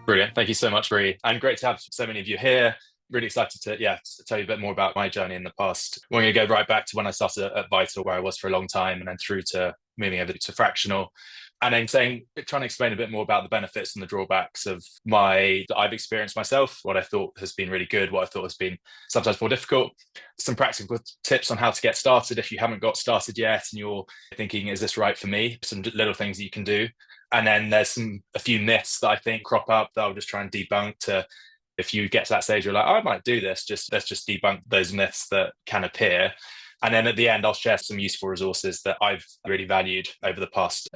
Brilliant. Thank you so much, Bree. And great to have so many of you here. Really excited to, tell you a bit more about my journey in the past. We're going to go right back to when I started at Vital, where I was for a long time, and then through to moving over to Fractional. And then trying to explain a bit more about the benefits and the drawbacks of that I've experienced myself, what I thought has been really good, what I thought has been sometimes more difficult, some practical tips on how to get started if you haven't got started yet and you're thinking, is this right for me? Some little things that you can do. And then there's a few myths that I think crop up that I'll just try and debunk to, if you get to that stage, you're like, oh, I might do this. Let's just debunk those myths that can appear. And then at the end, I'll share some useful resources that I've really valued over the past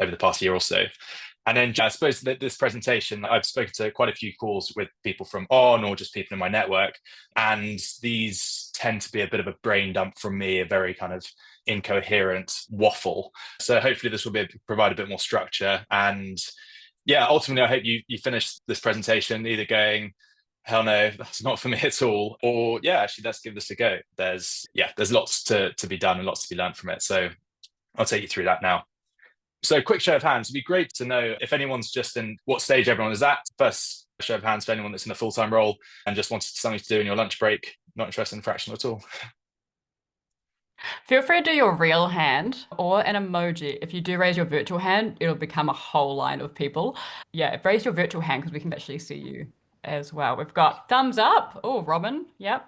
year or so. And then I suppose that this presentation, I've spoken to quite a few calls with people from On or just people in my network. And these tend to be a bit of a brain dump from me, a very kind of incoherent waffle. So hopefully this will provide a bit more structure. And yeah, ultimately, I hope you finish this presentation either going, hell no, that's not for me at all, or yeah, actually, let's give this a go. There's lots to be done and lots to be learned from it. So I'll take you through that now. So quick show of hands. It'd be great to know if anyone's just in what stage everyone is at. First show of hands for anyone that's in a full-time role and just wanted something to do in your lunch break, not interested in Fractional at all. Feel free to do your real hand or an emoji. If you do raise your virtual hand, it'll become a whole line of people. Yeah, raise your virtual hand because we can actually see you as well. We've got thumbs up. Oh, Robin. Yep.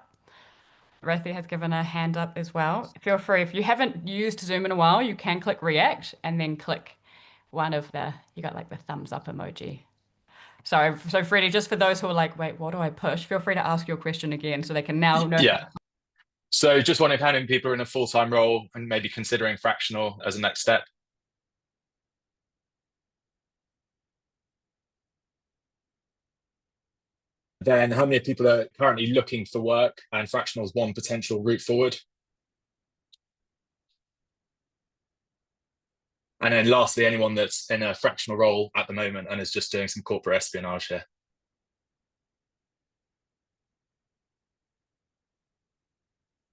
Rothy has given a hand up as well. Feel free, if you haven't used Zoom in a while, you can click react and then click one of you got like the thumbs up emoji. Sorry, so Freddie, just for those who are like, wait, what do I push? Feel free to ask your question again so they can now know. Yeah. So just wondering how many people are in a full-time role and maybe considering Fractional as a next step. Then how many people are currently looking for work and Fractional is one potential route forward? And then lastly, anyone that's in a fractional role at the moment and is just doing some corporate espionage here.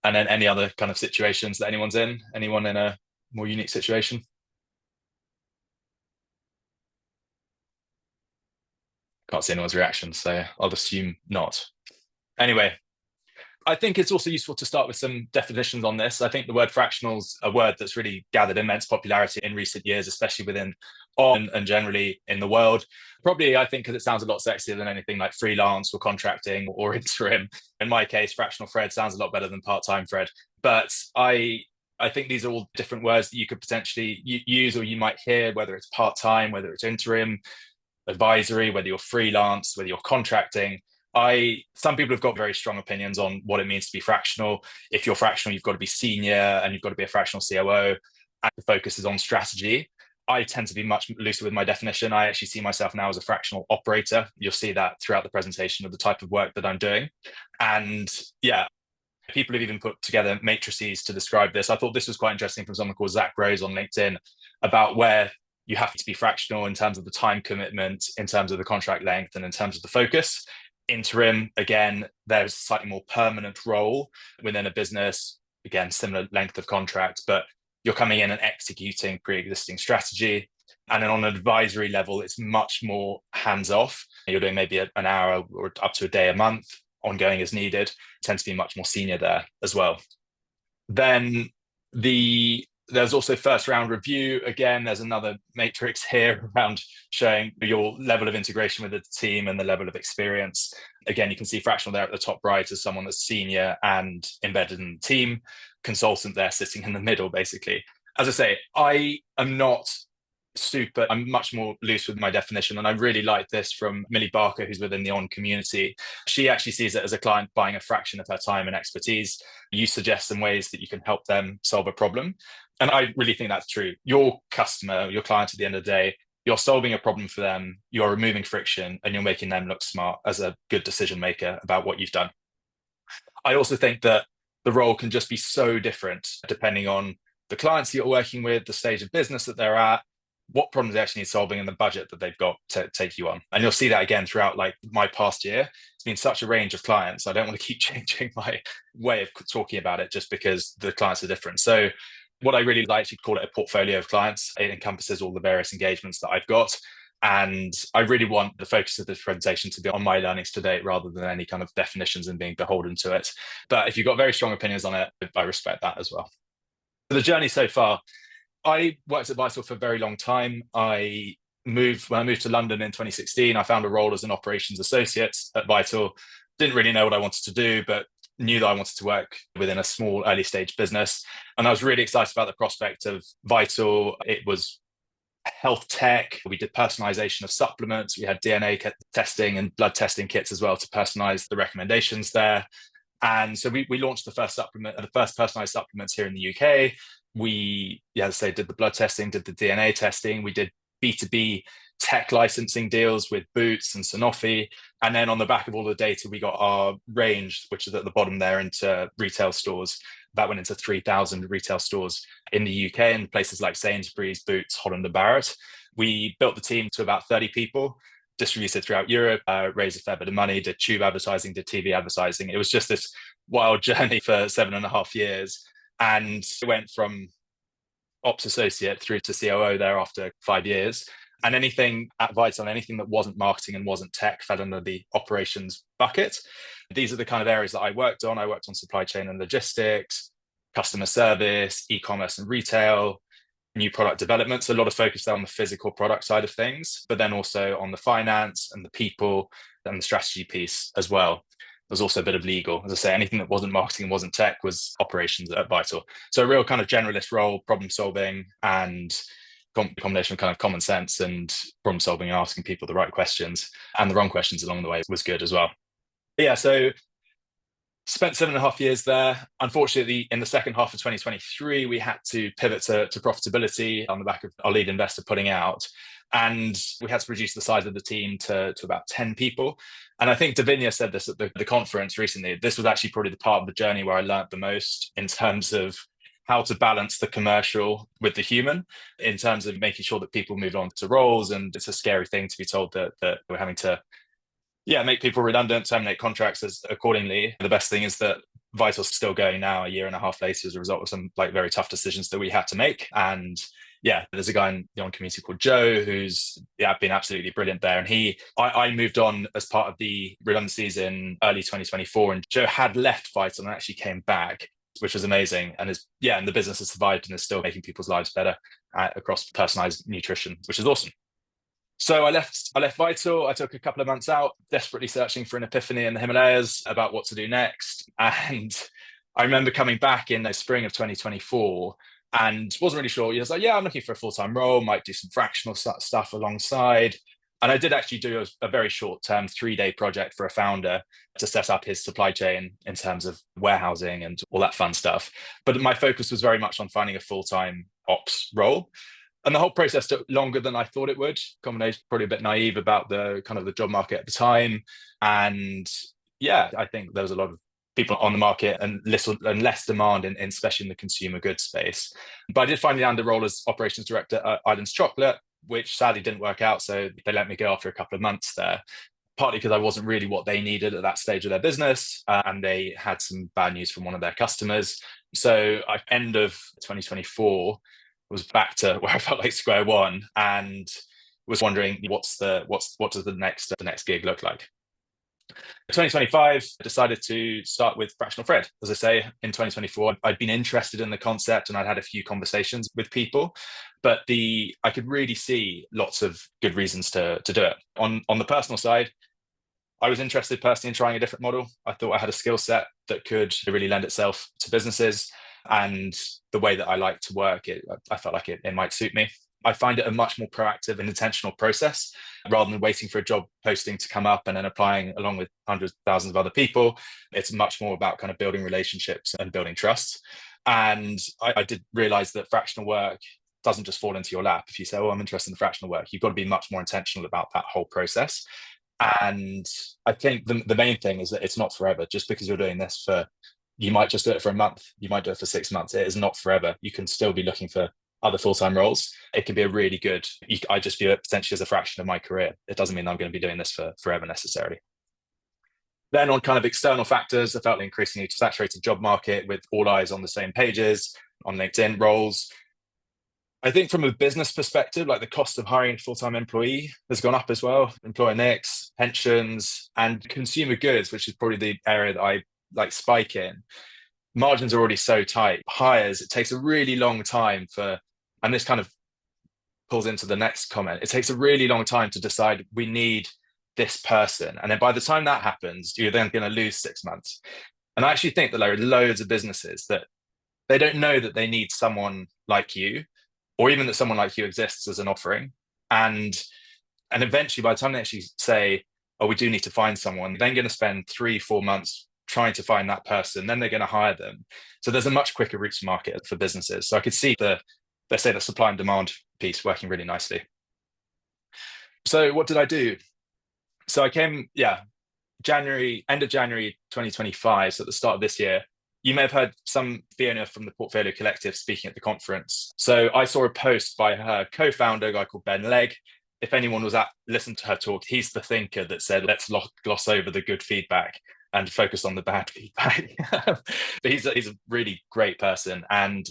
And then any other kind of situations that anyone's in, anyone in a more unique situation? Can't see anyone's reaction, so I'll assume not. Anyway, I think it's also useful to start with some definitions on this. I think the word fractional is a word that's really gathered immense popularity in recent years, especially within On and generally in the world. Probably, I think, because it sounds a lot sexier than anything like freelance or contracting or interim. In my case, fractional Fred sounds a lot better than part-time Fred. But I think these are all different words that you could potentially use or you might hear, whether it's part-time, whether it's interim, advisory, whether you're freelance, whether you're contracting. Some people have got very strong opinions on what it means to be fractional. If you're fractional, you've got to be senior and you've got to be a fractional COO, and the focus is on strategy. I tend to be much looser with my definition. I actually see myself now as a fractional operator. You'll see that throughout the presentation of the type of work that I'm doing. And yeah, people have even put together matrices to describe this. I thought this was quite interesting from someone called Zach Rose on LinkedIn about where you have to be fractional in terms of the time commitment, in terms of the contract length, and in terms of the focus. Interim, again, there's a slightly more permanent role within a business, again, similar length of contract, but you're coming in and executing pre-existing strategy. And then on an advisory level, it's much more hands-off. You're doing maybe an hour or up to a day a month, ongoing as needed. It tends to be much more senior there as well. Then there's also first round review. Again, there's another matrix here around showing your level of integration with the team and the level of experience. Again, you can see fractional there at the top right as someone that's senior and embedded in the team, consultant there sitting in the middle, basically. As I say, I'm much more loose with my definition. And I really like this from Millie Barker, who's within the On community. She actually sees it as a client buying a fraction of her time and expertise. You suggest some ways that you can help them solve a problem. And I really think that's true. Your customer, your client at the end of the day, you're solving a problem for them, you're removing friction, and you're making them look smart as a good decision maker about what you've done. I also think that the role can just be so different depending on the clients that you're working with, the stage of business that they're at, what problems they actually need solving, and the budget that they've got to take you on. And you'll see that again throughout like my past year. It's been such a range of clients. I don't want to keep changing my way of talking about it just because the clients are different. So what I really like to call it a portfolio of clients. It encompasses all the various engagements that I've got. And I really want the focus of this presentation to be on my learnings to date rather than any kind of definitions and being beholden to it. But if you've got very strong opinions on it, I respect that as well. So the journey so far, I worked at Vital for a very long time. When I moved to London in 2016, I found a role as an operations associate at Vital. Didn't really know what I wanted to do, but knew that I wanted to work within a small early stage business. And I was really excited about the prospect of Vital. It was health tech. We did personalization of supplements. We had DNA testing and blood testing kits as well to personalize the recommendations there. And so we launched the first personalized supplements here in the UK. We, as I say, did the blood testing, did the DNA testing. We did B2B tech licensing deals with Boots and Sanofi. And then on the back of all the data, we got our range, which is at the bottom there, into retail stores. That went into 3,000 retail stores in the UK and places like Sainsbury's, Boots, Holland and Barrett. We built the team to about 30 people, distributed throughout Europe, raised a fair bit of money, did tube advertising, did TV advertising. It was just this wild journey for 7.5 years. And it went from ops associate through to COO there after 5 years. And anything at Vital, anything that wasn't marketing and wasn't tech fell under the operations bucket. These are the kind of areas that I worked on. I worked on supply chain and logistics, customer service, e-commerce and retail, new product development. So a lot of focus on the physical product side of things, but then also on the finance and the people and the strategy piece as well. There's also a bit of legal. As I say, anything that wasn't marketing and wasn't tech was operations at Vital. So a real kind of generalist role, problem solving and combination of kind of common sense and problem solving and asking people the right questions and the wrong questions along the way was good as well. But yeah, so spent 7.5 years there. Unfortunately, in the second half of 2023, we had to pivot to profitability on the back of our lead investor putting out. And we had to reduce the size of the team to about 10 people. And I think Davinia said this at the conference recently. This was actually probably the part of the journey where I learned the most in terms of how to balance the commercial with the human, in terms of making sure that people move on to roles. And it's a scary thing to be told that we're having to make people redundant, terminate contracts accordingly. The best thing is that Vital's still going now, a year and a half later, as a result of some like very tough decisions that we had to make. And yeah, there's a guy in the on community called Joe who's been absolutely brilliant there. And I moved on as part of the redundancies in early 2024, and Joe had left Vital and actually came back, which was amazing. And and the business has survived and is still making people's lives better across personalized nutrition, which is awesome. So I left Vital. I took a couple of months out, desperately searching for an epiphany in the Himalayas about what to do next. And I remember coming back in the spring of 2024 and wasn't really sure. I was like, I'm looking for a full-time role, might do some fractional stuff alongside. And I did actually do a very short-term 3-day project for a founder to set up his supply chain in terms of warehousing and all that fun stuff. But my focus was very much on finding a full-time ops role. And the whole process took longer than I thought it would. Combination, probably a bit naive about the kind of the job market at the time. And I think there was a lot of people on the market and less demand, especially in the consumer goods space. But I did finally land a role as operations director at Islands Chocolate, which sadly didn't work out. So they let me go after a couple of months there, partly because I wasn't really what they needed at that stage of their business. And they had some bad news from one of their customers. So end of 2024, was back to where I felt like square one and was wondering what does the next gig look like. 2025, I decided to start with Fractional Fred. As I say, in 2024, I'd been interested in the concept and I'd had a few conversations with people, but I could really see lots of good reasons to do it. On the personal side, I was interested personally in trying a different model. I thought I had a skill set that could really lend itself to businesses, and the way that I like to work, I felt like it might suit me. I find it a much more proactive and intentional process rather than waiting for a job posting to come up and then applying along with hundreds of thousands of other people. It's much more about kind of building relationships and building trust. And I did realize that fractional work doesn't just fall into your lap. If you say, I'm interested in fractional work, you've got to be much more intentional about that whole process. And I think the main thing is that it's not forever. Just because you're doing this you might just do it for a month, you might do it for 6 months. It is not forever. You can still be looking for other full-time roles. It can be a really good, I just view it potentially as a fraction of my career. It doesn't mean I'm going to be doing this for forever necessarily. Then on kind of external factors, I felt an increasingly saturated job market with all eyes on the same pages, on LinkedIn roles. I think from a business perspective, like the cost of hiring a full-time employee has gone up as well. Employer NICs, pensions, and consumer goods, which is probably the area that I like spike in. Margins are already so tight. Hires, it takes a really long time for, and this kind of pulls into the next comment. It takes a really long time to decide we need this person. And then by the time that happens, you're then going to lose 6 months. And I actually think that there are loads of businesses that they don't know that they need someone like you, or even that someone like you exists as an offering. And eventually, by the time they actually say, oh, we do need to find someone, they're then going to spend 3-4 months trying to find that person, then they're going to hire them. So there's a much quicker route to market for businesses. So I could see let's say the supply and demand piece working really nicely. So what did I do? So I came, end of January 2025, so at the start of this year. You may have heard some Fiona from the Portfolio Collective speaking at the conference. So I saw a post by her co-founder, a guy called Ben Legg. If anyone was listened to her talk, he's the thinker that said, let's gloss over the good feedback and focus on the bad feedback. But he's a really great person. And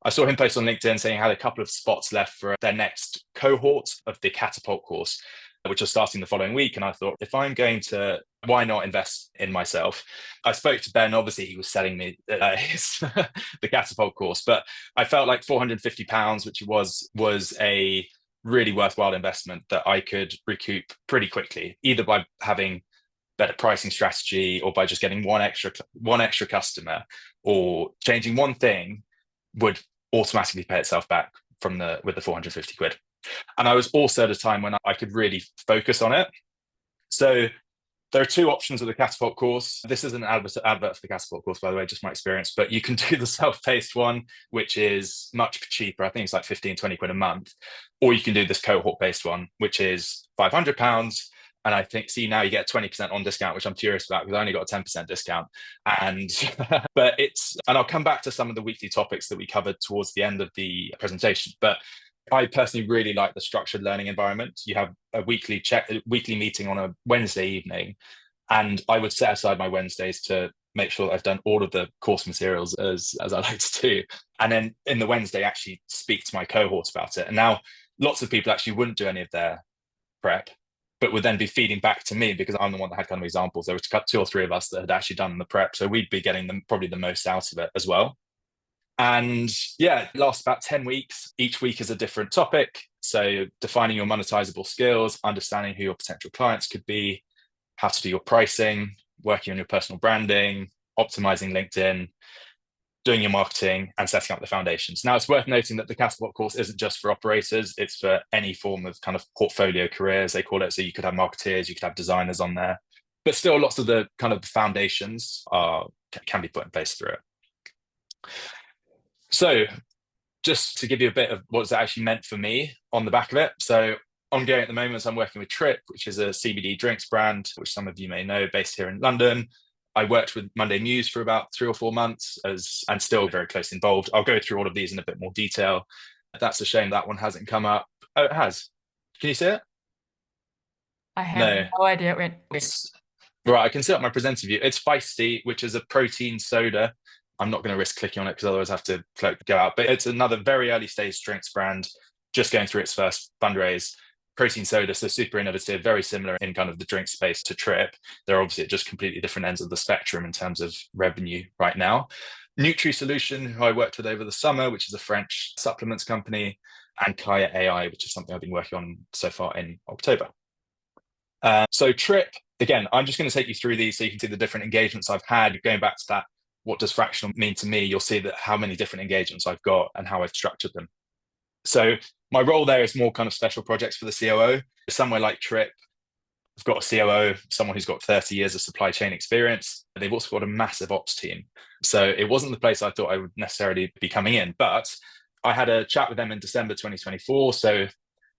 I saw him post on LinkedIn saying he had a couple of spots left for their next cohort of the Catapult course, which was starting the following week. And I thought, if I'm going to, why not invest in myself? I spoke to Ben. Obviously, he was selling me the Catapult course, but I felt like £450, which was a really worthwhile investment that I could recoup pretty quickly, either by having better pricing strategy or by just getting one extra customer, or changing one thing would automatically pay itself back with the 450 quid. And I was also at a time when I could really focus on it. So there are two options with the Catapult course. This is an advert for the Catapult course, by the way, just my experience, but you can do the self-paced one, which is much cheaper. I think it's like 15-20 quid a month. Or you can do this cohort-based one, which is £500. And I think, see, now you get 20% on discount, which I'm curious about because I only got a 10% discount. And I'll come back to some of the weekly topics that we covered towards the end of the presentation. But I personally really like the structured learning environment. You have a weekly meeting on a Wednesday evening, and I would set aside my Wednesdays to make sure that I've done all of the course materials as I like to do. And then in the Wednesday, actually speak to my cohort about it. And now lots of people actually wouldn't do any of their prep, but would then be feeding back to me because I'm the one that had kind of examples. There were 2 or 3 of us that had actually done the prep. So we'd be getting probably the most out of it as well. And it lasts about 10 weeks. Each week is a different topic. So defining your monetizable skills, understanding who your potential clients could be, how to do your pricing, working on your personal branding, optimizing LinkedIn, doing your marketing, and setting up the foundations. Now, it's worth noting that the Catapult course isn't just for operators. It's for any form of kind of portfolio careers, they call it. So you could have marketeers, you could have designers on there. But still, lots of the kind of foundations can be put in place through it. So just to give you a bit of what's actually meant for me on the back of it. So ongoing at the moment, I'm working with Trip, which is a CBD drinks brand, which some of you may know, based here in London. I worked with Monday Muse for about 3 or 4 months and still very closely involved. I'll go through all of these in a bit more detail. That's a shame that one hasn't come up. Oh, it has. Can you see it? I have no idea. Right, I can see it on my presenter view. It's Feisty, which is a protein soda. I'm not going to risk clicking on it because otherwise I have to go out. But it's another very early stage drinks brand, just going through its first fundraise. Protein soda, so super innovative, very similar in kind of the drink space to Trip. They're obviously at just completely different ends of the spectrum in terms of revenue right now. Nutri Solution, who I worked with over the summer, which is a French supplements company, and Kaya AI, which is something I've been working on so far in October. So Trip, again, I'm just going to take you through these so you can see the different engagements I've had. Going back to that, what does fractional mean to me? You'll see that how many different engagements I've got and how I've structured them. So my role there is more kind of special projects for the COO. Somewhere like Trip, I've got a COO, someone who's got 30 years of supply chain experience. They've also got a massive ops team. So it wasn't the place I thought I would necessarily be coming in, but I had a chat with them in December 2024. So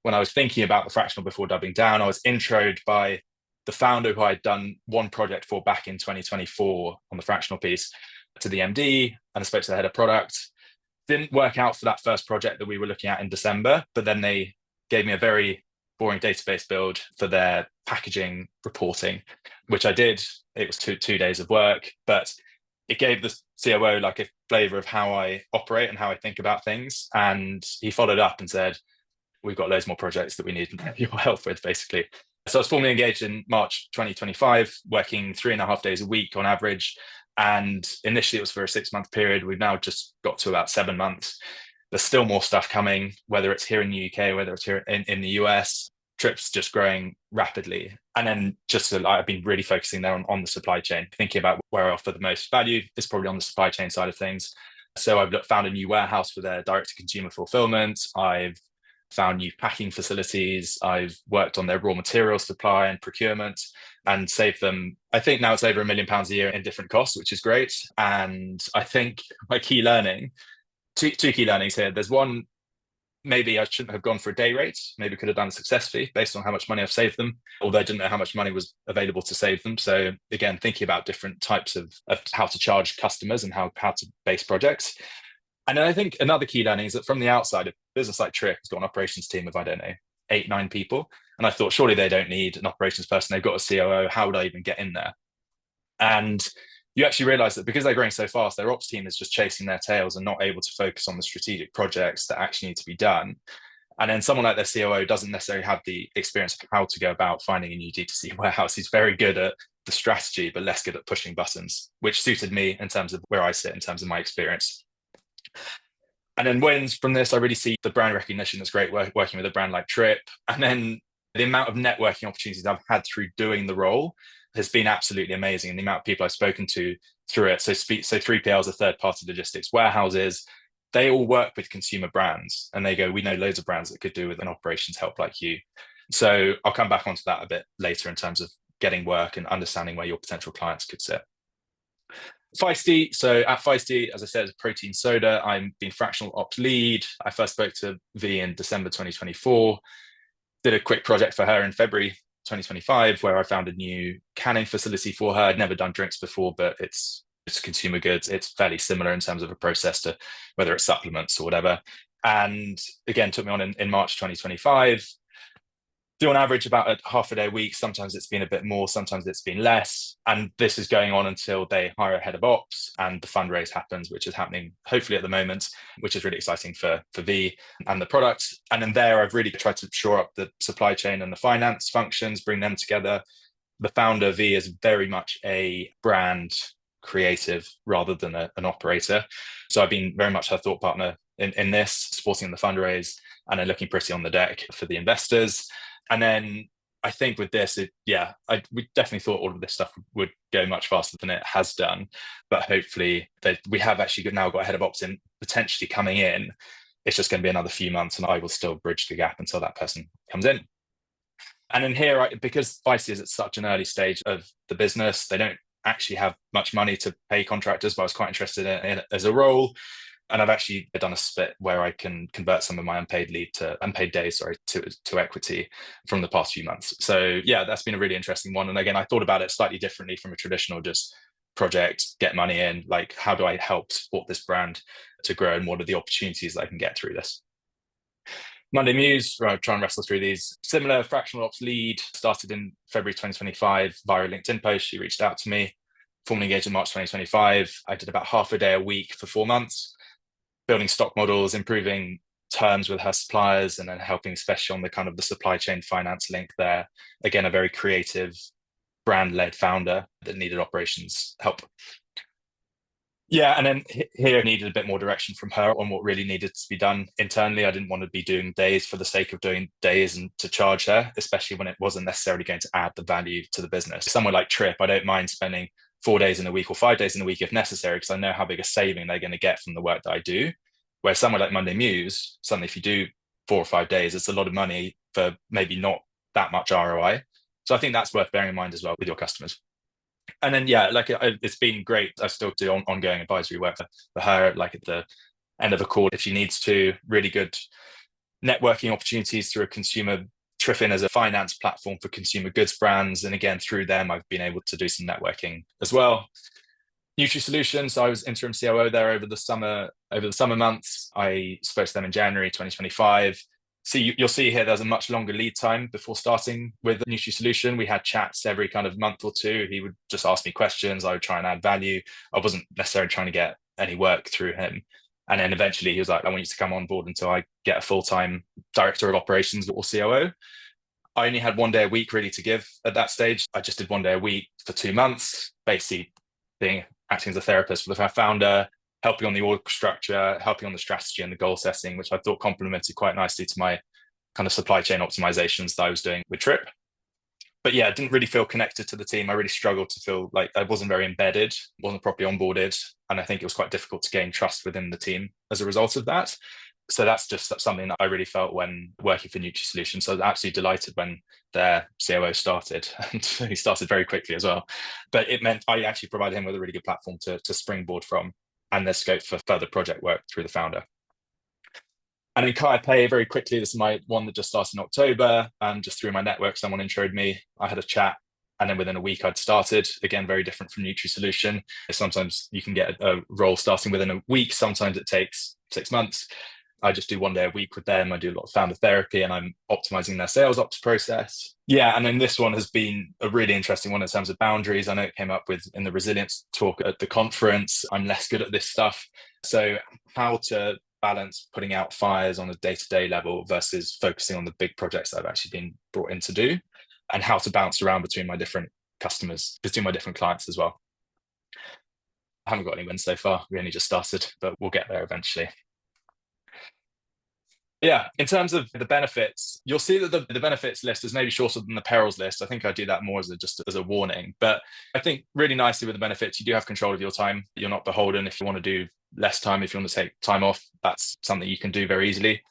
when I was thinking about the fractional before doubling down, I was introed by the founder who I'd done one project for back in 2024 on the fractional piece to the MD, and I spoke to the head of product. Didn't work out for that first project that we were looking at in December, but then they gave me a very boring database build for their packaging reporting, which I did. It was two days of work, but it gave the COO like a flavor of how I operate and how I think about things. And he followed up and said, we've got loads more projects that we need your help with, basically. So I was formally engaged in March 2025, working 3.5 days a week on average. And initially it was for a 6-month period. We've now just got to about 7 months. There's still more stuff coming, whether it's here in the UK, whether it's here in the US. Trips just growing rapidly. And then I've been really focusing there on the supply chain, thinking about where I offer the most value is probably on the supply chain side of things. So I've found a new warehouse for their direct-to-consumer fulfillment. I've found new packing facilities. I've worked on their raw material supply and procurement and saved them. I think now it's over £1 million a year in different costs, which is great. And I think my key learning, two key learnings here. There's one, maybe I shouldn't have gone for a day rate. Maybe could have done it successfully based on how much money I've saved them, although I didn't know how much money was available to save them. So again, thinking about different types of how to charge customers and how to base projects. And then I think another key learning is that from the outside, a business like Trip has got an operations team of, I don't know, 8-9 people. And I thought, surely they don't need an operations person. They've got a COO. How would I even get in there? And you actually realize that because they're growing so fast, their ops team is just chasing their tails and not able to focus on the strategic projects that actually need to be done. And then someone like their COO doesn't necessarily have the experience of how to go about finding a new D2C warehouse. He's very good at the strategy, but less good at pushing buttons, which suited me in terms of where I sit in terms of my experience. And then wins from this, I really see the brand recognition that's great working with a brand like Trip. And then the amount of networking opportunities I've had through doing the role has been absolutely amazing. And the amount of people I've spoken to through it. So 3PLs are third-party logistics warehouses. They all work with consumer brands and they go, we know loads of brands that could do with an operations help like you. So I'll come back onto that a bit later in terms of getting work and understanding where your potential clients could sit. Feisty. So at Feisty, as I said, it's a protein soda. I'm being fractional ops lead. I first spoke to V in December 2024, did a quick project for her in February 2025, where I found a new canning facility for her. I'd never done drinks before, but it's consumer goods. It's fairly similar in terms of a process to whether it's supplements or whatever. And again, took me on in March 2025. Do on average about a half a day a week. Sometimes it's been a bit more, sometimes it's been less. And this is going on until they hire a head of ops and the fundraise happens, which is happening hopefully at the moment, which is really exciting for V and the product. And then there, I've really tried to shore up the supply chain and the finance functions, bring them together. The founder, V, is very much a brand creative rather than an operator. So I've been very much her thought partner in this, supporting the fundraise and then looking pretty on the deck for the investors. And then I think with this, we definitely thought all of this stuff would go much faster than it has done. But hopefully we have actually now got a head of ops in potentially coming in. It's just going to be another few months and I will still bridge the gap until that person comes in. And then here, because Feisty is at such an early stage of the business, they don't actually have much money to pay contractors, but I was quite interested in it as a role. And I've actually done a split where I can convert some of my unpaid days to equity from the past few months. So yeah, that's been a really interesting one. And again, I thought about it slightly differently from a traditional just project, get money in, like how do I help support this brand to grow and what are the opportunities that I can get through this? Monday Muse, I'll try and wrestle through these. Similar fractional ops lead, started in February 2025 via a LinkedIn post. She reached out to me, formally engaged in March 2025. I did about half a day a week for 4 months. Building stock models, improving terms with her suppliers, and then helping especially on the kind of the supply chain finance link there. Again, a very creative brand-led founder that needed operations help. Yeah, and then here needed a bit more direction from her on what really needed to be done internally. I didn't want to be doing days for the sake of doing days and to charge her, especially when it wasn't necessarily going to add the value to the business. Somewhere like Trip, I don't mind spending 4 days in a week or 5 days in a week if necessary, because I know how big a saving they're going to get from the work that I do. Whereas somewhere like Monday Muse, suddenly if you do 4 or 5 days, it's a lot of money for maybe not that much ROI. So I think that's worth bearing in mind as well with your customers. And then, yeah, like it's been great. I still do ongoing advisory work for her, like at the end of a call, if she needs to. Really good networking opportunities through a consumer Triffin as a finance platform for consumer goods brands. And again, through them, I've been able to do some networking as well. NutriSolutions, I was interim COO there over the summer months. I spoke to them in January 2025. So you'll see here, there's a much longer lead time before starting with NutriSolution. We had chats every kind of month or two. He would just ask me questions. I would try and add value. I wasn't necessarily trying to get any work through him. And then eventually he was like, I want you to come on board until I get a full-time director of operations or COO. I only had 1 day a week really to give at that stage. I just did 1 day a week for 2 months, basically acting as a therapist for the founder, helping on the org structure, helping on the strategy and the goal setting, which I thought complemented quite nicely to my kind of supply chain optimizations that I was doing with Trip. But yeah, I didn't really feel connected to the team. I really struggled to feel like I wasn't very embedded, wasn't properly onboarded. And I think it was quite difficult to gain trust within the team as a result of that. So that's just something that I really felt when working for NutriSolutions. So I was absolutely delighted when their COO started, and he started very quickly as well. But it meant I actually provided him with a really good platform to springboard from, and there's scope for further project work through the founder. And in Kai Pay, very quickly, this is my one that just started in October. Just through my network, someone introed me. I had a chat, and then within a week, I'd started. Again, very different from NutriSolution. Sometimes you can get a role starting within a week. Sometimes it takes 6 months. I just do 1 day a week with them. I do a lot of founder therapy, and I'm optimizing their sales ops process. Yeah, and then this one has been a really interesting one in terms of boundaries. I know it came up with in the resilience talk at the conference. I'm less good at this stuff. So how to balance putting out fires on a day-to-day level versus focusing on the big projects that I've actually been brought in to do, and how to bounce around between my different customers, between my different clients as well. I haven't got any wins so far. We only just started, but we'll get there eventually. Yeah, in terms of the benefits, you'll see that the benefits list is maybe shorter than the perils list. I think I do that more as just as a warning. But I think really nicely with the benefits, you do have control of your time. You're not beholden. If you want to do less time, if you want to take time off, that's something you can do very easily.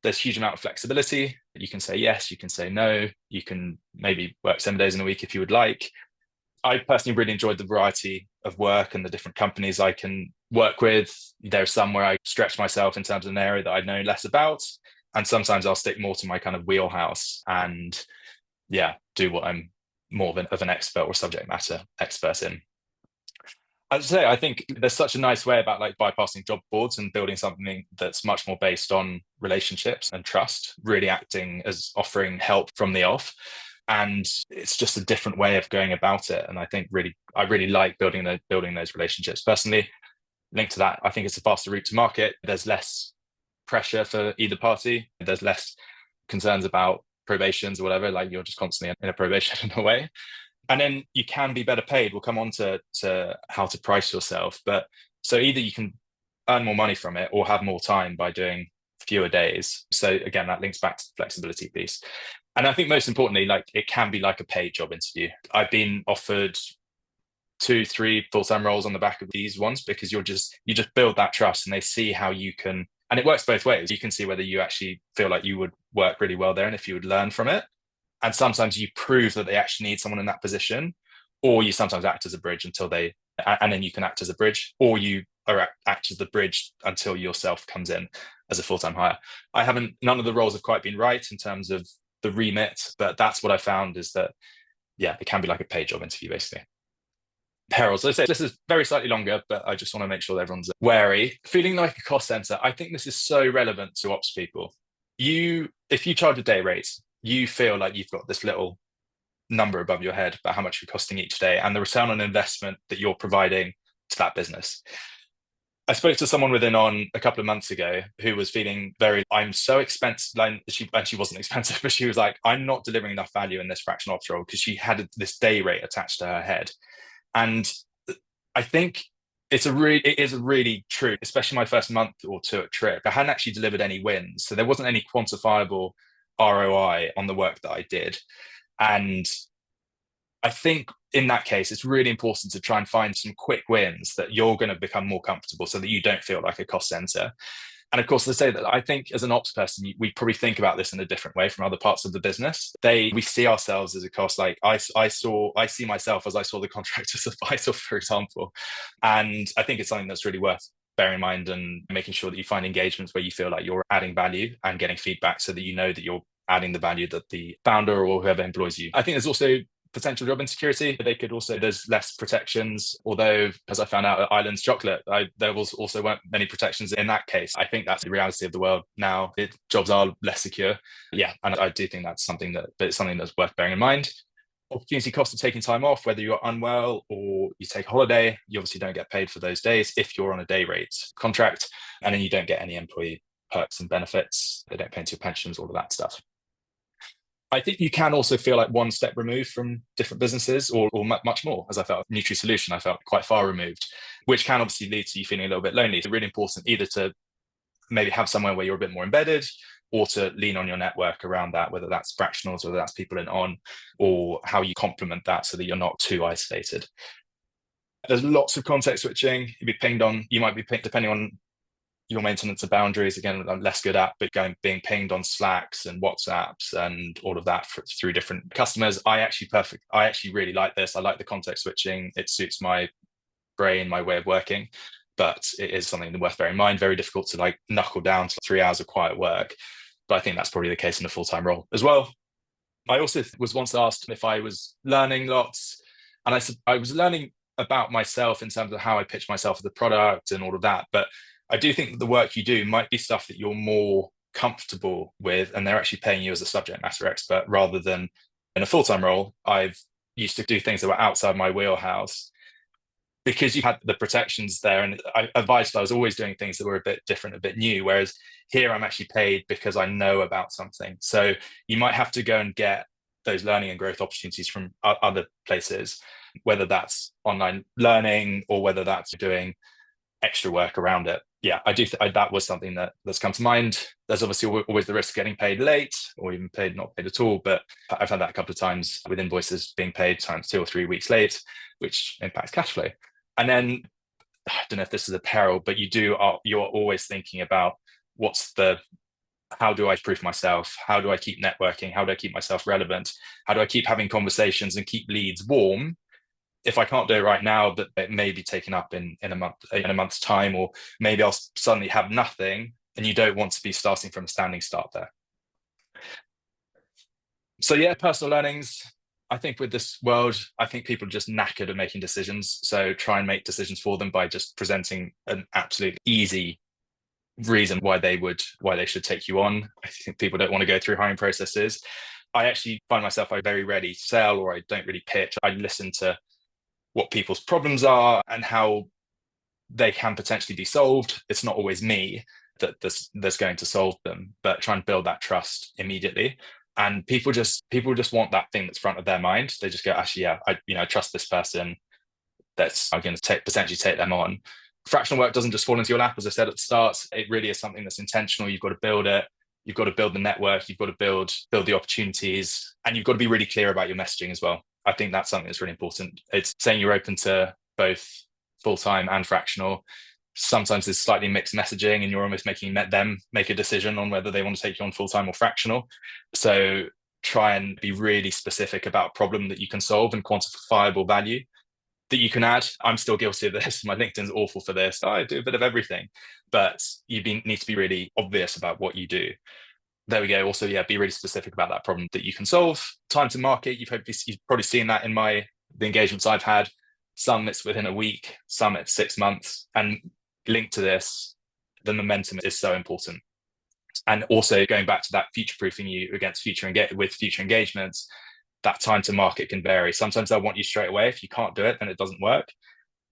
There's a huge amount of flexibility. You can say yes, you can say no. You can maybe work 7 days in a week if you would like. I personally really enjoyed the variety of work and the different companies I can work with. There's some where I stretch myself in terms of an area that I know less about. And sometimes I'll stick more to my kind of wheelhouse and do what I'm more of an expert or subject matter expert in. As I say, I think there's such a nice way about like bypassing job boards and building something that's much more based on relationships and trust, really acting as offering help from the off. And it's just a different way of going about it. And I think I really like building those relationships. Personally, linked to that, I think it's a faster route to market. There's less pressure for either party. There's less concerns about probations or whatever. Like you're just constantly in a probation in a way. And then you can be better paid. We'll come on to how to price yourself. But so either you can earn more money from it or have more time by doing fewer days. So again, that links back to the flexibility piece. And I think most importantly, like it can be like a paid job interview. I've been offered 2, 3 full-time roles on the back of these ones because you just build that trust, and they see how you can, and it works both ways. You can see whether you actually feel like you would work really well there and if you would learn from it. And sometimes you prove that they actually need someone in that position, or you sometimes act as a bridge and then you can act as a bridge, or you act as the bridge until yourself comes in as a full-time hire. None of the roles have quite been right in terms of the remit, but that's what I found is that, it can be like a paid job interview, basically. Perils. As I say, this is very slightly longer, but I just want to make sure that everyone's wary. Feeling like a cost center. I think this is so relevant to ops people. If you charge a day rate, you feel like you've got this little number above your head about how much you're costing each day and the return on investment that you're providing to that business. I spoke to someone within On a couple of months ago who was feeling I'm so expensive. And she wasn't expensive, but she was like, I'm not delivering enough value in this fractional ops role because she had this day rate attached to her head. And I think it is really true, especially my first month or two at Trip. I hadn't actually delivered any wins. So there wasn't any quantifiable ROI on the work that I did. And I think in that case, it's really important to try and find some quick wins that you're going to become more comfortable so that you don't feel like a cost center. And of course, to say that I think as an ops person, we probably think about this in a different way from other parts of the business. We see ourselves as a cost. Like I see myself as I saw the contractors of Vital, for example. And I think it's something that's really worth bearing in mind and making sure that you find engagements where you feel like you're adding value and getting feedback so that you know that you're adding the value that the founder or whoever employs you. I think there's also potential job insecurity. There's less protections, although as I found out at Islands Chocolate, there weren't many protections in that case. I think that's the reality of the world now. Jobs are less secure. Yeah, and I do think that's something that's worth bearing in mind. opportunity cost of taking time off, whether you're unwell or you take a holiday, you obviously don't get paid for those days if you're on a day rate contract, and then you don't get any employee perks and benefits. They don't pay into your pensions, all of that stuff. I think you can also feel like one step removed from different businesses, or much more, as I felt NutriSolution, I felt quite far removed, which can obviously lead to you feeling a little bit lonely. It's really important either to maybe have somewhere where you're a bit more embedded, or to lean on your network around that, whether that's fractionals, whether that's people in on, or how you complement that so that you're not too isolated. There's lots of context switching. You might be pinged, depending on your maintenance of boundaries, again, I'm less good at, but being pinged on Slacks and WhatsApps and all of that through different customers. I actually really like this. I like the context switching. It suits my brain, my way of working, but it is something worth bearing in mind. Very difficult to like knuckle down to 3 hours of quiet work. But I think that's probably the case in a full-time role as well. I also was once asked if I was learning lots, and I said I was learning about myself in terms of how I pitch myself as a product and all of that. But I do think that the work you do might be stuff that you're more comfortable with, and they're actually paying you as a subject matter expert rather than in a full-time role. I've used to do things that were outside my wheelhouse because you had the protections there, and I advised I was always doing things that were a bit different, a bit new, whereas here I'm actually paid because I know about something. So you might have to go and get those learning and growth opportunities from other places, whether that's online learning or whether that's doing extra work around it. Yeah, I do. That was something that's come to mind. There's obviously always the risk of getting paid late or even not paid at all. But I've had that a couple of times with invoices being paid times 2 or 3 weeks late, which impacts cash flow. And then I don't know if this is a peril, but you're always thinking about how do I prove myself? How do I keep networking? How do I keep myself relevant? How do I keep having conversations and keep leads warm? If I can't do it right now, but it may be taken up in a month's time, or maybe I'll suddenly have nothing, and you don't want to be starting from a standing start there. So yeah, personal learnings. I think with this world, I think people are just knackered at making decisions. So try and make decisions for them by just presenting an absolute easy reason why they should take you on. I think people don't want to go through hiring processes. I actually find myself, I very rarely sell, or I don't really pitch. I listen to what people's problems are and how they can potentially be solved. It's not always me that's going to solve them, but try and build that trust immediately. And people just want that thing that's front of their mind. They just go, actually, yeah, I trust this person. I'm going to potentially take them on. Fractional work doesn't just fall into your lap, as I said at the start. It really is something that's intentional. You've got to build it. You've got to build the network. You've got to build the opportunities, and you've got to be really clear about your messaging as well. I think that's something that's really important. It's saying you're open to both full-time and fractional. Sometimes there's slightly mixed messaging, and you're almost making them make a decision on whether they want to take you on full-time or fractional. So try and be really specific about a problem that you can solve and quantifiable value that you can add. I'm still guilty of this. My LinkedIn's awful for this. I do a bit of everything, but need to be really obvious about what you do. There we go. Also, yeah, be really specific about that problem that you can solve. Time to market. You've probably seen that in the engagements I've had. Some it's within a week, some it's 6 months. And linked to this, the momentum is so important. And also going back to that future-proofing you against future engagements, that time to market can vary. Sometimes they'll want you straight away. If you can't do it, then it doesn't work.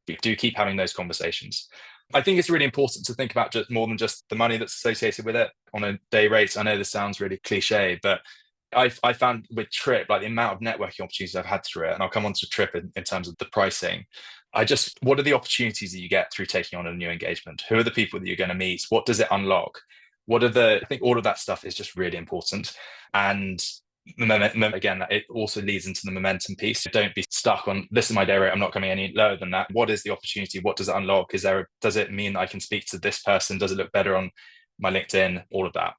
But do keep having those conversations. I think it's really important to think about just more than just the money that's associated with it on a day rate. I know this sounds really cliche, but I found with Trip, like the amount of networking opportunities I've had through it, and I'll come on to Trip in terms of the pricing. What are the opportunities that you get through taking on a new engagement? Who are the people that you're going to meet? What does it unlock? I think all of that stuff is just really important. And again, it also leads into the momentum piece. Don't be stuck on, this is my day rate, I'm not coming any lower than that. What is the opportunity? What does it unlock? Does it mean I can speak to this person? Does it look better on my LinkedIn? All of that.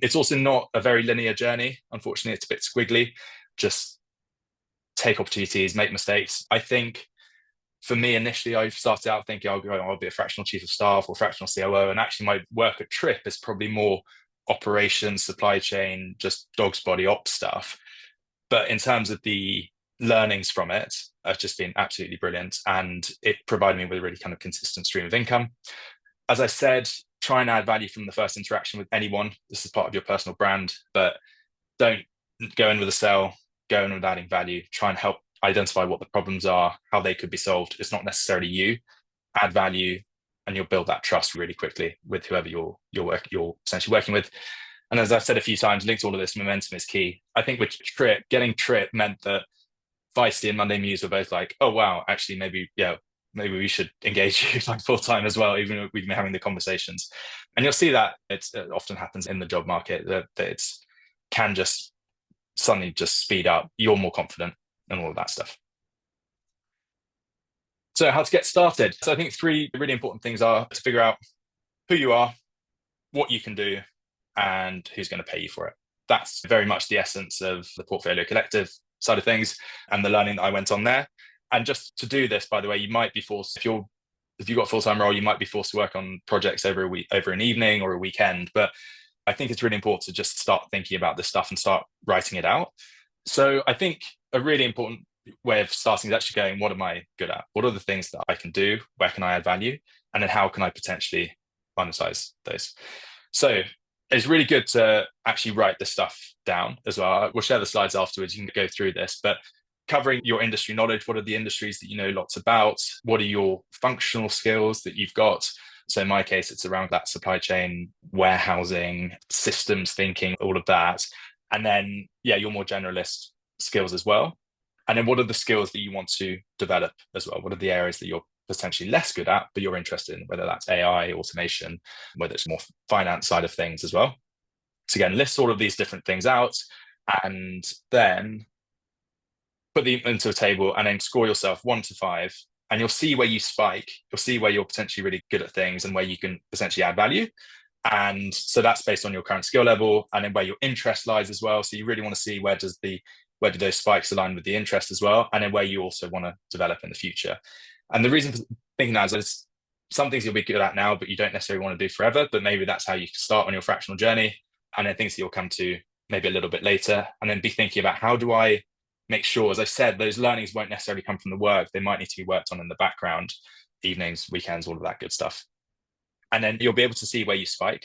It's also not a very linear journey. Unfortunately, it's a bit squiggly. Just take opportunities, make mistakes. I think for me, initially, I started out thinking I'll be a fractional chief of staff or fractional COO. And actually my work at Trip is probably more operations, supply chain, just dog's body ops stuff. But in terms of the learnings from it, have just been absolutely brilliant. And it provided me with a really kind of consistent stream of income. As I said, try and add value from the first interaction with anyone. This is part of your personal brand, but don't go in with a sell. go in with adding value, try and help identify what the problems are, how they could be solved. It's not necessarily you. Add value, and you'll build that trust really quickly with whoever you're essentially working with. And as I've said a few times, linked to all of this, momentum is key. I think with Trip, getting Trip meant that Feisty and Monday Muse were both like, oh wow, actually maybe we should engage you like full time as well, even if we've been having the conversations. And you'll see that it often happens in the job market, that it's can just suddenly just speed up. You're more confident and all of that stuff. So how to get started? So I think 3 really important things are to figure out who you are, what you can do, and who's going to pay you for it. That's very much the essence of the Portfolio Collective side of things and the learning that I went on there. And just to do this, by the way, you might be forced, if you've got a full-time role, you might be forced to work on projects over an evening or a weekend. But I think it's really important to just start thinking about this stuff and start writing it out. So I think a really important way of starting is actually going, what am I good at? What are the things that I can do? Where can I add value? And then how can I potentially monetize those? So it's really good to actually write this stuff down as well. We'll share the slides afterwards. You can go through this, but covering your industry knowledge. What are the industries that you know lots about? What are your functional skills that you've got? So in my case, it's around that supply chain, warehousing, systems thinking, all of that. And then, your more generalist skills as well. And then what are the skills that you want to develop as well? What are the areas that you're potentially less good at, but you're interested in, whether that's AI, automation, whether it's more finance side of things as well. So again, list all of these different things out and then put them into a table and then score yourself 1 to 5. And you'll see where you spike. You'll see where you're potentially really good at things and where you can potentially add value. And so that's based on your current skill level and then where your interest lies as well. So you really want to see where do those spikes align with the interest as well, and then where you also want to develop in the future. And the reason for thinking that is some things you'll be good at now, but you don't necessarily want to do forever, but maybe that's how you start on your fractional journey. And then things that you'll come to maybe a little bit later, and then be thinking about how do I make sure, as I said, those learnings won't necessarily come from the work. They might need to be worked on in the background, evenings, weekends, all of that good stuff. And then you'll be able to see where you spike,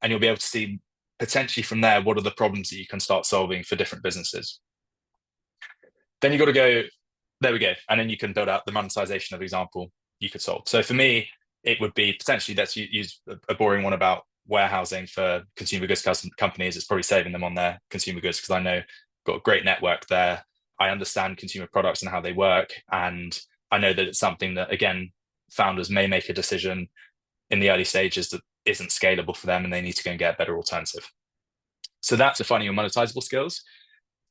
and you'll be able to see potentially from there, what are the problems that you can start solving for different businesses. Then you've got to go, there we go. And then you can build out the monetization of example you could solve. So for me, it would be potentially, let's use a boring one about warehousing for consumer goods companies. It's probably saving them on their consumer goods because I know I've got a great network there. I understand consumer products and how they work. And I know that it's something that, again, founders may make a decision in the early stages that isn't scalable for them and they need to go and get a better alternative. So that's defining your monetizable skills.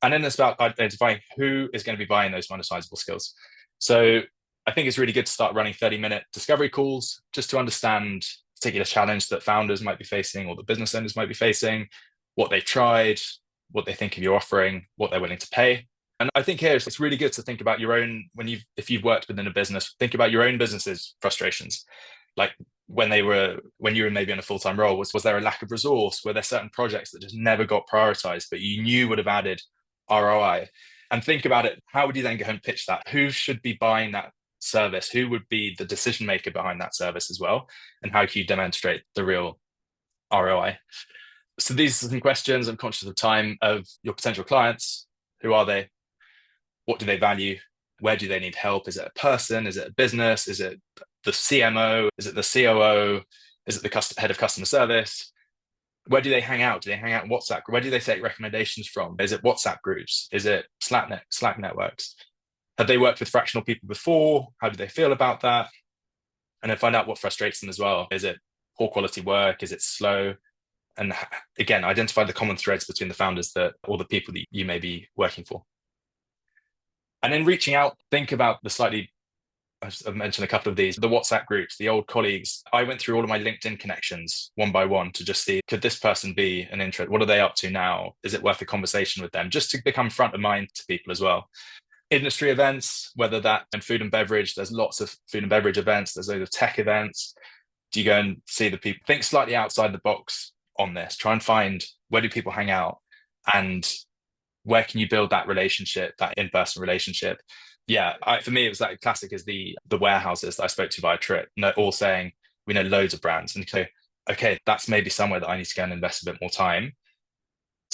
And then it's about identifying who is going to be buying those monetizable skills. So I think it's really good to start running 30-minute discovery calls just to understand a particular challenge that founders might be facing or the business owners might be facing, what they've tried, what they think of your offering, what they're willing to pay. And I think here it's really good to think about your own, if you've worked within a business, think about your own business's frustrations. Like when you were maybe in a full-time role, was there a lack of resource? Were there certain projects that just never got prioritized, but you knew would have added ROI? And think about it, how would you then go and pitch that? Who should be buying that service? Who would be the decision maker behind that service as well? And how can you demonstrate the real ROI? So these are some questions. I'm conscious of time, of your potential clients. Who are they? What do they value? Where do they need help? Is it a person? Is it a business? Is it the CMO? Is it the COO? Is it the head of customer service? Where do they hang out? Do they hang out in WhatsApp? Where do they take recommendations from? Is it WhatsApp groups? Is it Slack networks? Have they worked with fractional people before? How do they feel about that? And then find out what frustrates them as well. Is it poor quality work? Is it slow? And again, identify the common threads between the founders or the people that you may be working for. And then reaching out, think about I've mentioned a couple of these, the WhatsApp groups, the old colleagues. I went through all of my LinkedIn connections one by one to just see, could this person be an interest? What are they up to now? Is it worth a conversation with them? Just to become front of mind to people as well. Industry events, whether that in food and beverage, there's lots of food and beverage events. There's loads of tech events. Do you go and see the people? Think slightly outside the box on this. Try and find, where do people hang out? And where can you build that relationship, that in-person relationship? Yeah, for me, it was that classic is the warehouses that I spoke to via Trip, all saying, we know loads of brands. And so, okay, that's maybe somewhere that I need to go and invest a bit more time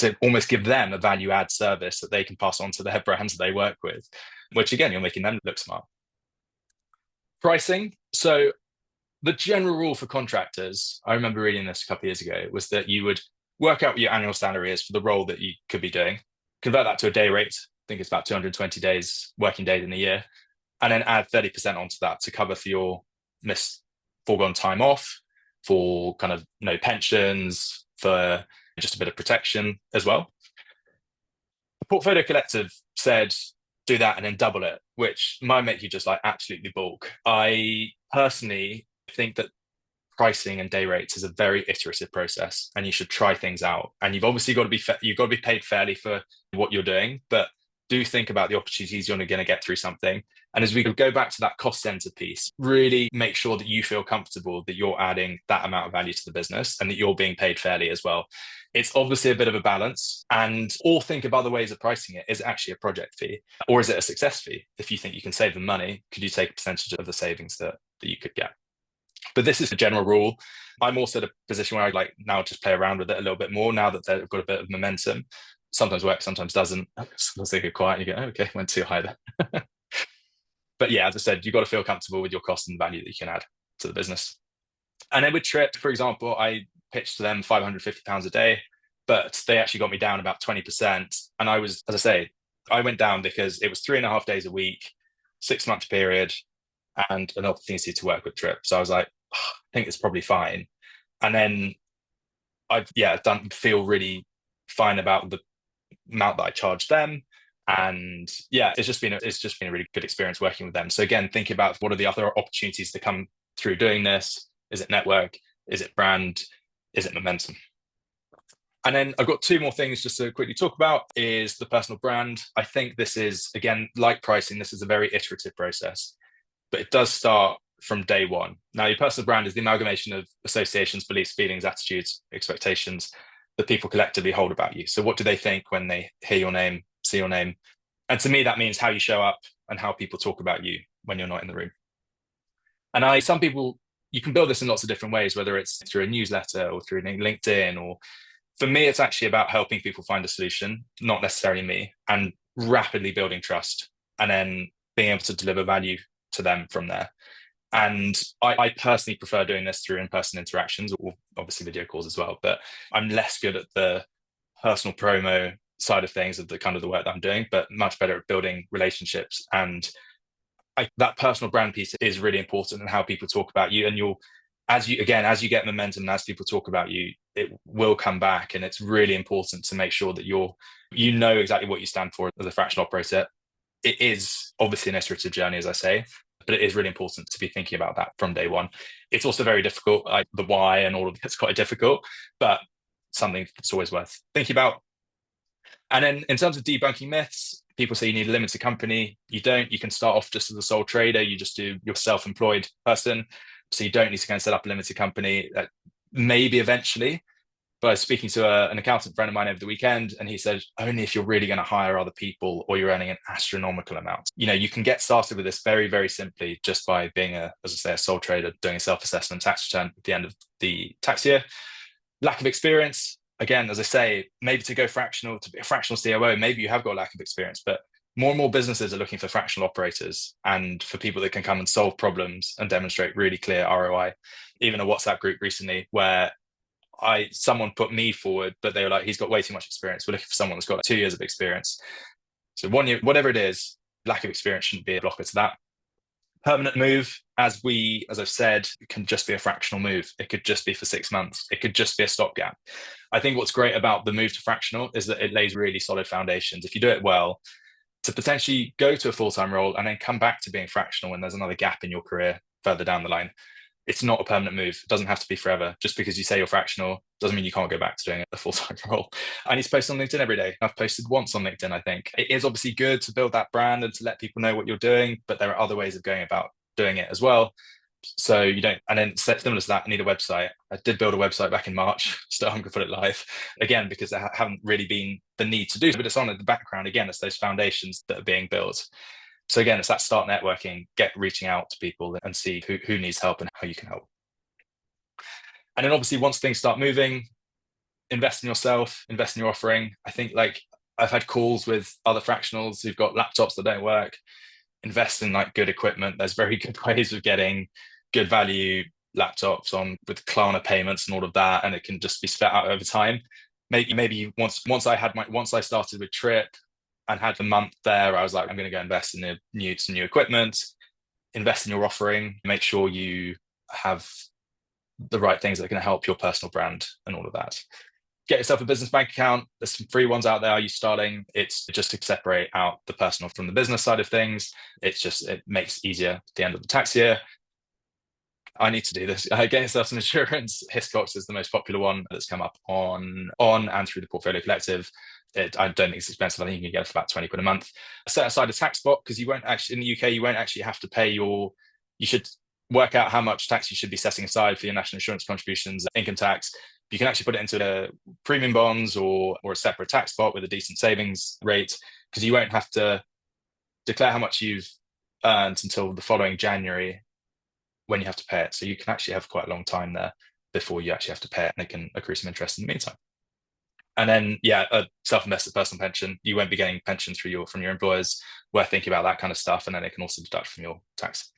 to almost give them a value add service that they can pass on to their brands that they work with, which again, you're making them look smart. Pricing. So the general rule for contractors, I remember reading this a couple of years ago, was that you would work out what your annual salary is for the role that you could be doing, convert that to a day rate. I think it's about 220 days, working days in a year, and then add 30% onto that to cover for your missed foregone time off, for kind of no pensions, for just a bit of protection as well. The Portfolio Collective said, do that and then double it, which might make you just like absolutely balk. I personally think that pricing and day rates is a very iterative process, and you should try things out. And you've obviously got to be you've got to be paid fairly for what you're doing, but do think about the opportunities you're going to get through something. And as we go back to that cost center piece, really make sure that you feel comfortable that you're adding that amount of value to the business and that you're being paid fairly as well. It's obviously a bit of a balance, and or think of other ways of pricing it. Is it actually a project fee, or is it a success fee? If you think you can save them money, could you take a percentage of the savings that you could get? But this is a general rule. I'm also at a position where I like now just play around with it a little bit more now that they've got a bit of momentum. Sometimes works, sometimes doesn't. Sometimes they go quiet and you go, oh, okay, went too high there. But yeah, as I said, you've got to feel comfortable with your cost and value that you can add to the business. And then with Trip, for example, I pitched to them £550 a day, but they actually got me down about 20%. And I was, as I say, I went down because it was 3.5 days a week, 6-month period, and an opportunity to work with Trip. So I was like, oh, I think it's probably fine. And then I've feel really fine about the amount that I charged them. And yeah, it's just been a really good experience working with them. So again, thinking about what are the other opportunities that come through doing this? Is it network? Is it brand? Is it momentum? And then I've got 2 more things just to quickly talk about is the personal brand. I think this is, again, like pricing, this is a very iterative process, but it does start from day one. Now, your personal brand is the amalgamation of associations, beliefs, feelings, attitudes, expectations that people collectively hold about you. So what do they think when they hear your name, see your name? And to me, that means how you show up and how people talk about you when you're not in the room. And some people, you can build this in lots of different ways, whether it's through a newsletter or through LinkedIn, or for me, it's actually about helping people find a solution, not necessarily me, and rapidly building trust and then being able to deliver value to them from there. And I personally prefer doing this through in-person interactions, or obviously video calls as well, but I'm less good at the personal promo side of things, of the kind of the work that I'm doing, but much better at building relationships. And that personal brand piece is really important, and how people talk about you. And as you get momentum and as people talk about you, it will come back. And it's really important to make sure that you know exactly what you stand for as a fractional operator. It is obviously an iterative journey, as I say, but it is really important to be thinking about that from day one. It's also very difficult, the why and all of it's quite difficult, but something that's always worth thinking about. And then in terms of debunking myths, people say you need a limited company. You don't. You can start off just as a sole trader. You're self-employed person. So you don't need to go and set up a limited company. Maybe eventually. But I was speaking to an accountant friend of mine over the weekend, and he said, only if you're really going to hire other people or you're earning an astronomical amount. You can get started with this very, very simply just by being as I say, a sole trader, doing a self-assessment tax return at the end of the tax year. Lack of experience. Again, as I say, maybe to go fractional, to be a fractional COO, maybe you have got a lack of experience, but more and more businesses are looking for fractional operators and for people that can come and solve problems and demonstrate really clear ROI. Even a WhatsApp group recently where someone put me forward, but they were like, he's got way too much experience. We're looking for someone that's got 2 years of experience. So 1 year, whatever it is, lack of experience shouldn't be a blocker to that. Permanent move, as I've said, it can just be a fractional move. It could just be for 6 months. It could just be a stopgap. I think what's great about the move to fractional is that it lays really solid foundations. If you do it well, to potentially go to a full-time role and then come back to being fractional when there's another gap in your career further down the line. It's not a permanent move. It doesn't have to be forever. Just because you say you're fractional doesn't mean you can't go back to doing a full-time role. I need to post on LinkedIn every day. I've posted once on LinkedIn, I think. It is obviously good to build that brand and to let people know what you're doing, but there are other ways of going about doing it as well. So you don't, and then similar to that, I need a website. I did build a website back in March, still haven't put it live again, because there haven't really been the need to do so, but it's on in the background. Again, it's those foundations that are being built. So again, it's that start networking, reaching out to people and see who needs help and how you can help. And then obviously once things start moving, invest in yourself, invest in your offering. I think like I've had calls with other fractionals who've got laptops that don't work. Invest in like good equipment. There's very good ways of getting good value laptops on with Klarna payments and all of that, and it can just be spread out over time. Maybe once I started with Trip and had the month there, I was like, I'm going to go invest in some new equipment, invest in your offering, make sure you have the right things that are going to help your personal brand and all of that. Get yourself a business bank account. There's some free ones out there. Are you starting? It's just to separate out the personal from the business side of things. It makes easier at the end of the tax year. I need to do this. Get yourself some insurance. Hiscox is the most popular one that's come up on and through the Portfolio Collective. I don't think it's expensive. I think you can get it for about 20 quid a month. Set aside a tax spot because you won't actually, in the UK, you won't actually have to pay you should work out how much tax you should be setting aside for your national insurance contributions, income tax. You can actually put it into a premium bonds or a separate tax spot with a decent savings rate because you won't have to declare how much you've earned until the following January when you have to pay it. So you can actually have quite a long time there before you actually have to pay it, and it can accrue some interest in the meantime. And then, yeah, a self-invested personal pension. You won't be getting pensions from your employers. Worth thinking about that kind of stuff, and then it can also deduct from your tax.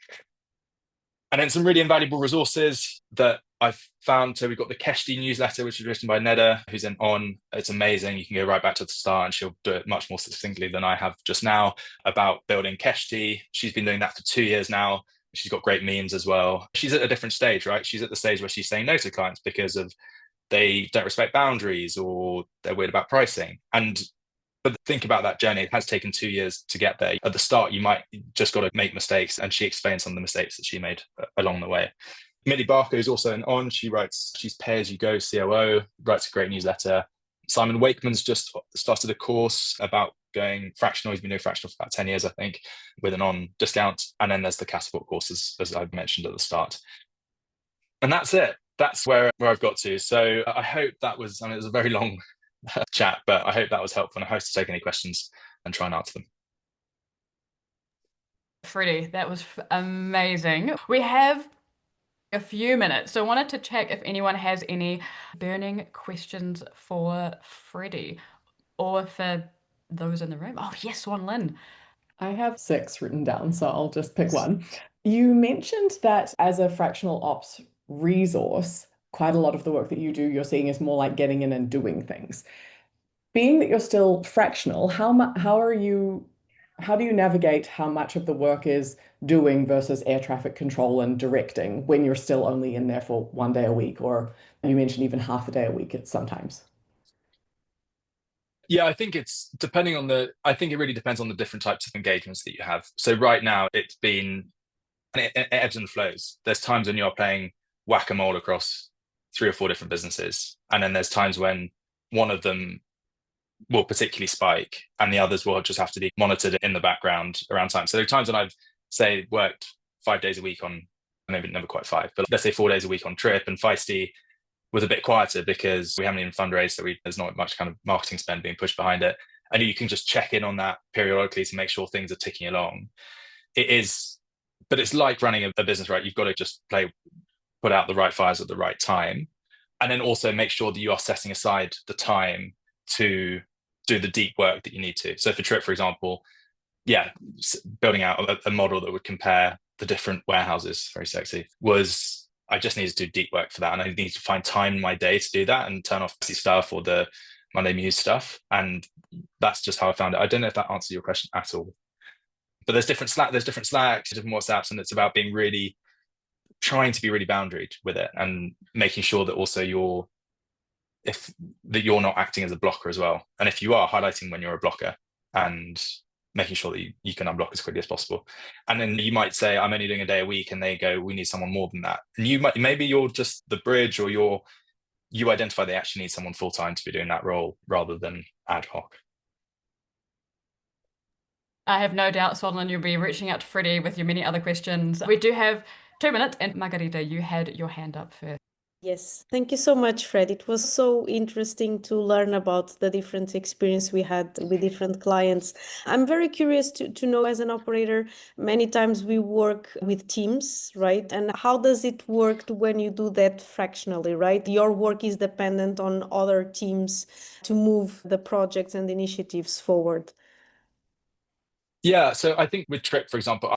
And then some really invaluable resources that I've found. So we've got the Keshti newsletter, which is written by Neda, who's on. It's amazing. You can go right back to the start and she'll do it much more succinctly than I have just now about building Keshti. She's been doing that for 2 years now. She's got great memes as well. She's at a different stage, right? She's at the stage where she's saying no to clients because they don't respect boundaries or they're weird about pricing. But think about that journey. It has taken 2 years to get there. At the start, you might just got to make mistakes. And she explains some of the mistakes that she made along the way. Millie Barker is also she's pay as you go COO, writes a great newsletter. Simon Wakeman's just started a course about going fractional. He's been doing fractional for about 10 years, I think, with an on discount. And then there's the Catapult courses, as I mentioned at the start. And that's it. That's where I've got to. So I hope it was a very long chat, but I hope that was helpful. And I hope to take any questions and try and answer them. Freddie, that was amazing. We have a few minutes, so I wanted to check if anyone has any burning questions for Freddie or for those in the room. Oh, yes, Swan Lynn. I have 6 written down, so I'll just pick one. You mentioned that as a fractional ops resource, quite a lot of the work that you do, you're seeing is more like getting in and doing things. Being that you're still fractional, how do you navigate how much of the work is doing versus air traffic control and directing when you're still only in there for 1 day a week, or you mentioned even half a day a week sometimes? Yeah, I think it really depends on the different types of engagements that you have. So right now it ebbs and flows. There's times when you're playing whack-a-mole across 3 or 4 different businesses. And then there's times when one of them will particularly spike and the others will just have to be monitored in the background around time. So there are times when I've worked 5 days a week on, maybe never quite 5, but let's say 4 days a week on Trip, and Feisty was a bit quieter because we haven't even fundraised, so there's not much kind of marketing spend being pushed behind it. And you can just check in on that periodically to make sure things are ticking along. But it's like running a business, right? You've got to just put out the right fires at the right time. And then also make sure that you are setting aside the time to do the deep work that you need to. So for Trip, for example, building out a model that would compare the different warehouses, very sexy, I just needed to do deep work for that. And I need to find time in my day to do that and turn off messy stuff or the Monday Muse stuff. And that's just how I found it. I don't know if that answers your question at all. But there's different Slacks, different WhatsApps, and it's about trying to be really boundaried with it and making sure that also you're not acting as a blocker as well. And if you are, highlighting when you're a blocker and making sure that you can unblock as quickly as possible. And then you might say, I'm only doing a day a week, and they go, we need someone more than that. And maybe you're just the bridge, or you identify they actually need someone full-time to be doing that role rather than ad hoc. I have no doubt, Swanlin, you'll be reaching out to Freddie with your many other questions. We do have 2 minutes, and Margarita, you had your hand up first. Yes, thank you so much, Fred. It was so interesting to learn about the different experience we had with different clients. I'm very curious to know, as an operator, many times we work with teams, right? And how does it work when you do that fractionally, right? Your work is dependent on other teams to move the projects and initiatives forward. Yeah, so I think with Trip, for example,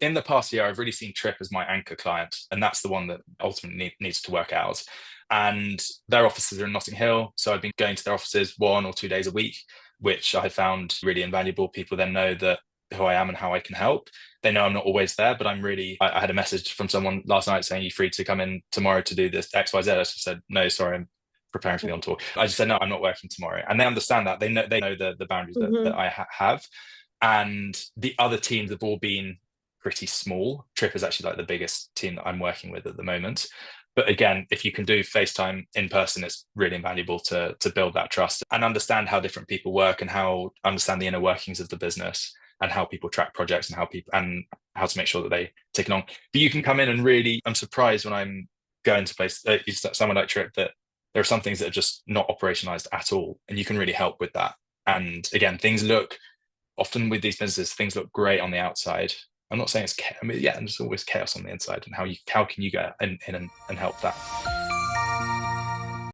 in the past year, I've really seen Trip as my anchor client, and that's the one that ultimately needs to work out. And their offices are in Notting Hill, so I've been going to their offices 1 or 2 days a week, which I found really invaluable. People then know that who I am and how I can help. They know I'm not always there, but I had a message from someone last night saying, "You free to come in tomorrow to do this XYZ?" I just said, "No, sorry, I'm preparing for the on tour." I just said, "No, I'm not working tomorrow," and they understand that. They know the boundaries that I have. And the other teams have all been pretty small. Trip is actually like the biggest team that I'm working with at the moment. But again, if you can do FaceTime in person, it's really invaluable to build that trust and understand how different people work and understand the inner workings of the business and how people track projects and how to make sure that they take it on. But you can come in and really, I'm surprised when I'm going to someone like Trip that there are some things that are just not operationalized at all. And you can really help with that. And again, often with these businesses, things look great on the outside. I'm not saying it's, I mean, yeah, and there's always chaos on the inside. And how can you get in and help that?